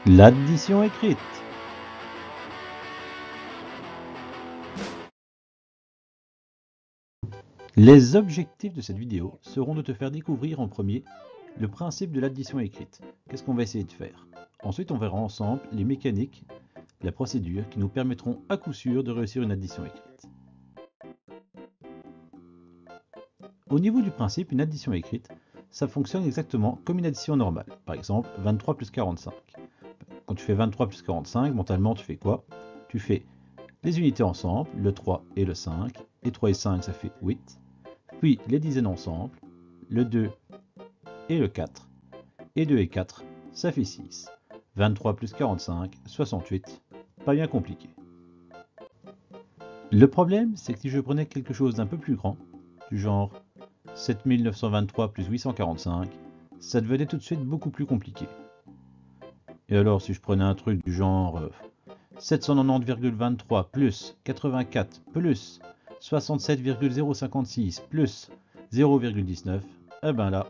L'addition écrite. Les objectifs de cette vidéo seront de te faire découvrir en premier le principe de l'addition écrite. Qu'est-ce qu'on va essayer de faire? Ensuite, on verra ensemble les mécaniques, la procédure qui nous permettront à coup sûr de réussir une addition écrite. Au niveau du principe, une addition écrite, ça fonctionne exactement comme une addition normale. Par exemple, 23 plus 45. Quand tu fais 23 plus 45, mentalement, tu fais quoi? Tu fais les unités ensemble, le 3 et le 5, et 3 et 5, ça fait 8. Puis les dizaines ensemble, le 2 et le 4, et 2 et 4, ça fait 6. 23 plus 45, 68. Pas bien compliqué. Le problème, c'est que si je prenais quelque chose d'un peu plus grand, du genre 7923 plus 845, ça devenait tout de suite beaucoup plus compliqué. Et alors si je prenais un truc du genre 790,23 plus 84 plus 67,056 plus 0,19, eh ben là,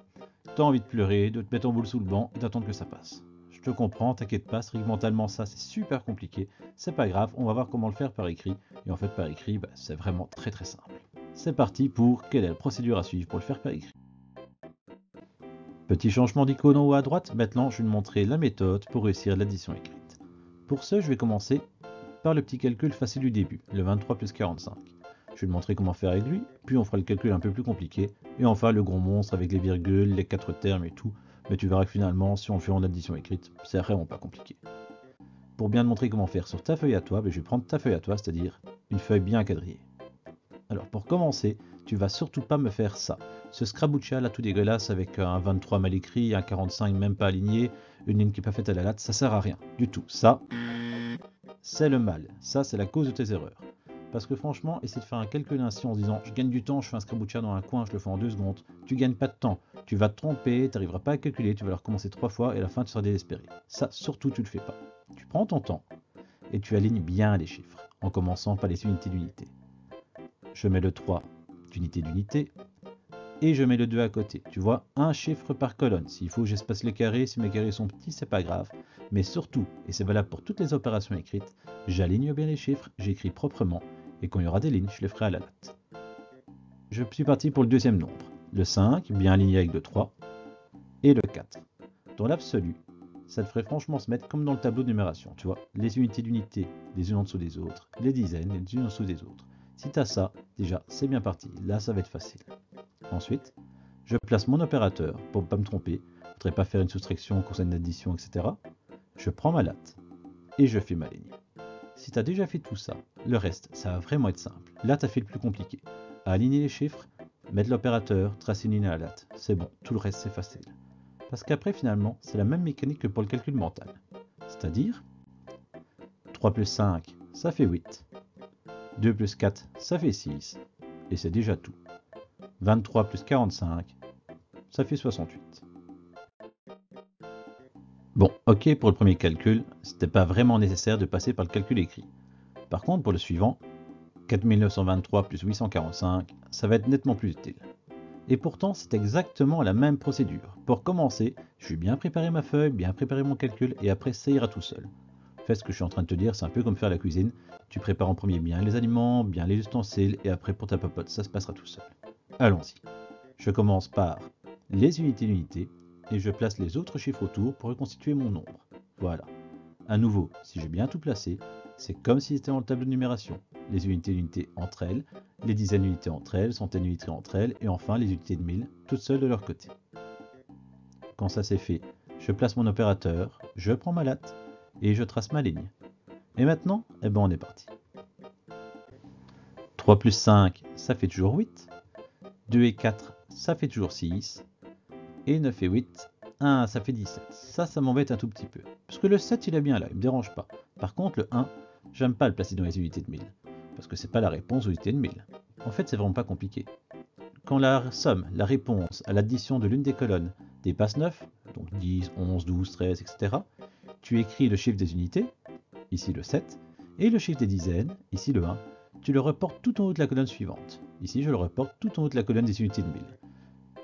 t'as envie de pleurer, de te mettre en boule sous le banc et d'attendre que ça passe. Je te comprends, t'inquiète pas, mentalement ça c'est super compliqué, c'est pas grave, on va voir comment le faire par écrit. Et en fait par écrit, c'est vraiment très simple. C'est parti pour quelle est la procédure à suivre pour le faire par écrit. Petit changement d'icône en haut à droite, maintenant je vais te montrer la méthode pour réussir l'addition écrite. Pour ce, je vais commencer par le petit calcul facile du début, le 23 plus 45. Je vais te montrer comment faire avec lui, puis on fera le calcul un peu plus compliqué, et enfin le gros monstre avec les virgules, les 4 termes et tout, mais tu verras que finalement, si on le fait en addition écrite, c'est vraiment pas compliqué. Pour bien te montrer comment faire sur ta feuille à toi, je vais prendre ta feuille à toi, c'est-à-dire une feuille bien quadrillée. Alors pour commencer, tu vas surtout pas me faire ça. Ce Scraboutia là tout dégueulasse avec un 23 mal écrit, un 45 même pas aligné, une ligne qui n'est pas faite à la latte, ça sert à rien du tout. Ça, c'est le mal. Ça, c'est la cause de tes erreurs. Parce que franchement, essayer de faire un calcul ainsi en se disant je gagne du temps, je fais un Scraboutia dans un coin, je le fais en 2 secondes, tu gagnes pas de temps, tu vas te tromper, tu n'arriveras pas à calculer, tu vas le recommencer 3 fois et à la fin tu seras désespéré. Ça, surtout, tu le fais pas. Tu prends ton temps et tu alignes bien les chiffres, en commençant par les unités d'unité. Je mets le 3 d'unité d'unité, et je mets le 2 à côté. Tu vois, un chiffre par colonne. S'il faut que j'espace les carrés, si mes carrés sont petits, c'est pas grave. Mais surtout, et c'est valable pour toutes les opérations écrites, j'aligne bien les chiffres, j'écris proprement, et quand il y aura des lignes, je les ferai à la latte. Je suis parti pour le deuxième nombre. Le 5, bien aligné avec le 3, et le 4. Dans l'absolu, ça te ferait franchement se mettre comme dans le tableau de numération, tu vois, les unités d'unité les unes en dessous des autres, les dizaines les unes en dessous des autres. Si tu as ça, déjà, c'est bien parti, là ça va être facile. Ensuite, je place mon opérateur pour ne pas me tromper, je ne voudrais pas faire une soustraction, concernant une addition, etc. Je prends ma latte et je fais ma ligne. Si tu as déjà fait tout ça, le reste, ça va vraiment être simple. Là, tu as fait le plus compliqué. À aligner les chiffres, mettre l'opérateur, tracer une ligne à la latte. C'est bon, tout le reste, c'est facile. Parce qu'après, finalement, c'est la même mécanique que pour le calcul mental. C'est-à-dire, 3 plus 5, ça fait 8. 2 plus 4, ça fait 6. Et c'est déjà tout. 23 plus 45, ça fait 68. Bon, ok pour le premier calcul, c'était pas vraiment nécessaire de passer par le calcul écrit. Par contre, pour le suivant, 4923 plus 845, ça va être nettement plus utile. Et pourtant, c'est exactement la même procédure. Pour commencer, je vais bien préparer ma feuille, bien préparer mon calcul, et après ça ira tout seul. Fais ce que je suis en train de te dire, c'est un peu comme faire la cuisine. Tu prépares en premier bien les aliments, bien les ustensiles, et après pour ta popote, ça se passera tout seul. Allons-y. Je commence par les unités d'unité, et je place les autres chiffres autour pour reconstituer mon nombre. Voilà. À nouveau, si j'ai bien tout placé, c'est comme si c'était dans le tableau de numération. Les unités d'unité entre elles, les dizaines d'unités entre elles, centaines d'unités entre elles, et enfin les unités de 1000, toutes seules de leur côté. Quand ça c'est fait, je place mon opérateur, je prends ma latte, et je trace ma ligne. Et maintenant, eh ben on est parti. 3 plus 5, ça fait toujours 8. 2 et 4, ça fait toujours 6. Et 9 et 8, 1, ça fait 17. Ça m'embête un tout petit peu. Parce que le 7, il est bien là, il me dérange pas. Par contre, le 1, j'aime pas le placer dans les unités de 1000. Parce que c'est pas la réponse aux unités de 1000. En fait, c'est vraiment pas compliqué. Quand la somme, la réponse à l'addition de l'une des colonnes dépasse 9, donc 10, 11, 12, 13, etc., tu écris le chiffre des unités, ici le 7, et le chiffre des dizaines, ici le 1, tu le reportes tout en haut de la colonne suivante. Ici, je le reporte tout en haut de la colonne des unités de 1000.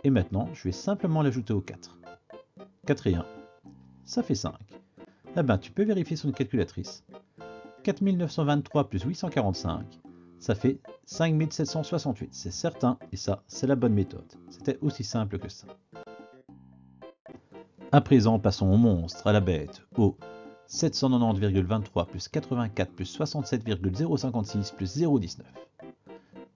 Et maintenant, je vais simplement l'ajouter au 4. 4 et 1, ça fait 5. eh ben, tu peux vérifier sur une calculatrice. 4923 plus 845, ça fait 5768, c'est certain, et ça, c'est la bonne méthode. C'était aussi simple que ça. À présent, passons au monstre, à la bête, au 790,23 plus 84 plus 67,056 plus 0,19.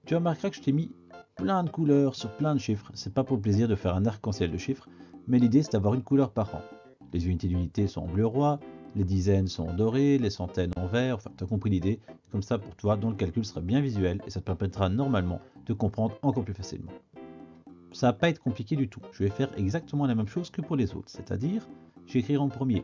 Tu remarqueras que je t'ai mis plein de couleurs sur plein de chiffres. C'est pas pour le plaisir de faire un arc-en-ciel de chiffres, mais l'idée c'est d'avoir une couleur par rang. Les unités d'unité sont en bleu roi, les dizaines sont en doré, les centaines en vert, enfin tu as compris l'idée. Comme ça pour toi, dont le calcul sera bien visuel et ça te permettra normalement de comprendre encore plus facilement. Ça va pas être compliqué du tout. Je vais faire exactement la même chose que pour les autres, c'est-à-dire j'écrirai en premier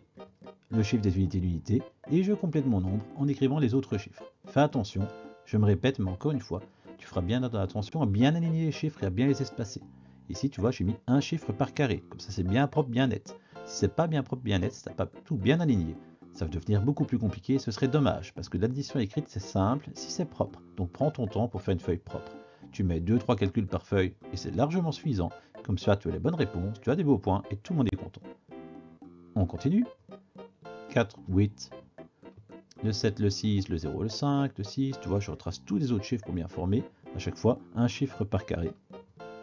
le chiffre des unités d'unité et je complète mon nombre en écrivant les autres chiffres. Fais attention, je me répète, mais encore une fois, tu feras bien attention à bien aligner les chiffres et à bien les espacer. Ici, tu vois, j'ai mis un chiffre par carré, comme ça c'est bien propre, bien net. Si c'est pas bien propre, bien net, si t'as pas tout bien aligné, ça va devenir beaucoup plus compliqué et ce serait dommage, parce que l'addition écrite c'est simple si c'est propre. Donc prends ton temps pour faire une feuille propre. Tu mets 2-3 calculs par feuille et c'est largement suffisant. Comme ça, tu as les bonnes réponses, tu as des beaux points et tout le monde est content. On continue. 4, 8, le 7, le 6, le 0, le 5, le 6. Tu vois, je retrace tous les autres chiffres pour bien former. À chaque fois, un chiffre par carré.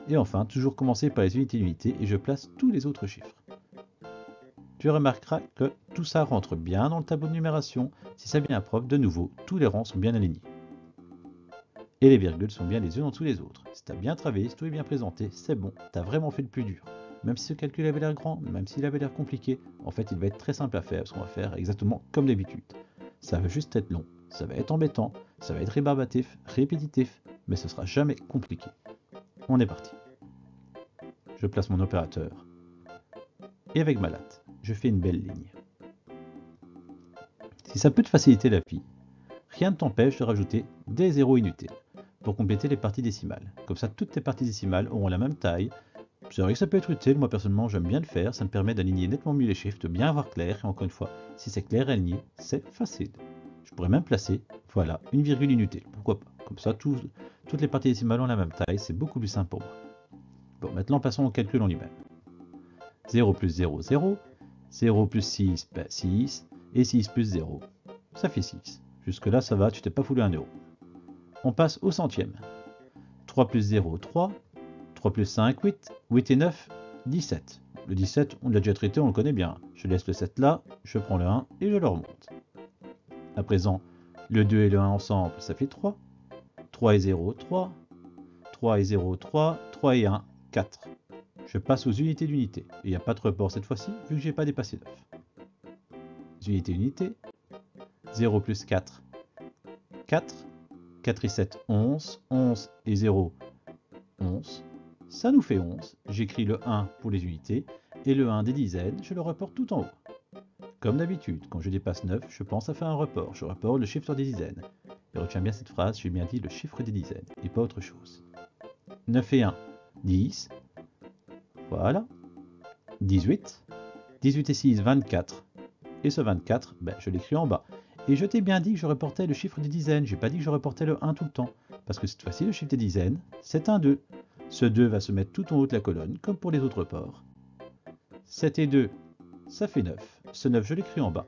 Et enfin, toujours commencer par les unités d'unité et je place tous les autres chiffres. Tu remarqueras que tout ça rentre bien dans le tableau de numération. Si c'est bien propre, de nouveau, tous les rangs sont bien alignés. Et les virgules sont bien les unes en dessous les autres. Si tu as bien travaillé, si tout est bien présenté, c'est bon, tu as vraiment fait le plus dur. Même si ce calcul avait l'air grand, même s'il avait l'air compliqué, en fait il va être très simple à faire, parce qu'on va faire exactement comme d'habitude. Ça va juste être long, ça va être embêtant, ça va être rébarbatif, répétitif, mais ce sera jamais compliqué. On est parti. Je place mon opérateur. Et avec ma latte, je fais une belle ligne. Si ça peut te faciliter la vie, rien ne t'empêche de rajouter des zéros inutiles pour compléter les parties décimales. Comme ça, toutes tes parties décimales auront la même taille. C'est vrai que ça peut être utile, moi personnellement j'aime bien le faire, ça me permet d'aligner nettement mieux les chiffres, de bien avoir clair, et encore une fois, si c'est clair et aligné, c'est facile. Je pourrais même placer, voilà, une virgule inutile, pourquoi pas. Comme ça, toutes les parties décimales ont la même taille, c'est beaucoup plus simple pour moi. Bon, maintenant passons au calcul en lui-même. 0 plus 0, 0, 0 plus 6, 6, et 6 plus 0, ça fait 6. Jusque là ça va, tu t'es pas foulé un euro. On passe au centième. 3 plus 0, 3. 3 plus 5, 8. 8 et 9, 17. Le 17, on l'a déjà traité, on le connaît bien. Je laisse le 7 là, je prends le 1 et je le remonte. À présent, le 2 et le 1 ensemble, ça fait 3. 3 et 0, 3. 3 et 0, 3. 3 et 1, 4. Je passe aux unités d'unité. Il n'y a pas de report cette fois-ci, vu que je n'ai pas dépassé 9. Unités d'unité. 0 plus 4, 4. 4 et 7, 11. 11 et 0, 11. Ça nous fait 11. J'écris le 1 pour les unités et le 1 des dizaines, je le reporte tout en haut. Comme d'habitude, quand je dépasse 9, je pense à faire un report. Je reporte le chiffre des dizaines. Et retiens bien cette phrase, j'ai bien dit le chiffre des dizaines et pas autre chose. 9 et 1, 10. Voilà. 18. 18 et 6, 24. Et ce 24, je l'écris en bas. Et je t'ai bien dit que je reportais le chiffre des dizaines, j'ai pas dit que je reportais le 1 tout le temps. Parce que cette fois-ci, le chiffre des dizaines, c'est un 2. Ce 2 va se mettre tout en haut de la colonne, comme pour les autres reports. 7 et 2, ça fait 9. Ce 9, je l'écris en bas.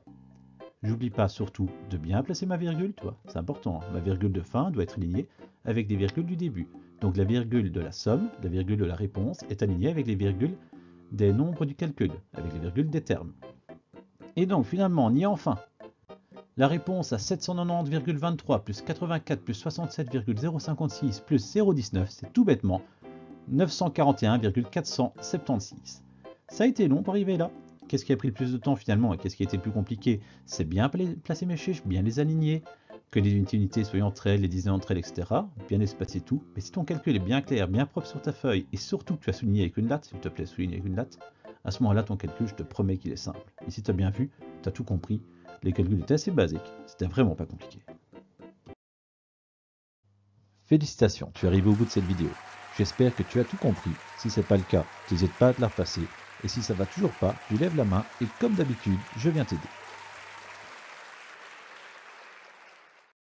J'oublie pas surtout de bien placer ma virgule, toi, c'est important. Ma virgule de fin doit être alignée avec des virgules du début. Donc la virgule de la somme, la virgule de la réponse, est alignée avec les virgules des nombres du calcul, avec les virgules des termes. Et donc finalement, on y est enfin. La réponse à 790,23 plus 84 plus 67,056 plus 0,19, c'est tout bêtement 941,476. Ça a été long pour arriver là. Qu'est-ce qui a pris le plus de temps finalement et qu'est-ce qui a été le plus compliqué? C'est bien placer mes chiffres, bien les aligner, que les unités soient entre elles, les dizaines entre elles, etc. Bien espacer tout. Mais si ton calcul est bien clair, bien propre sur ta feuille et surtout que tu as souligné avec une latte, s'il te plaît, souligne avec une latte, à ce moment-là, ton calcul, je te promets qu'il est simple. Et si tu as bien vu, tu as tout compris. Les calculs étaient assez basiques, c'était vraiment pas compliqué. Félicitations, tu es arrivé au bout de cette vidéo. J'espère que tu as tout compris. Si ce n'est pas le cas, n'hésite pas à te la repasser. Et si ça va toujours pas, tu lèves la main et comme d'habitude, je viens t'aider.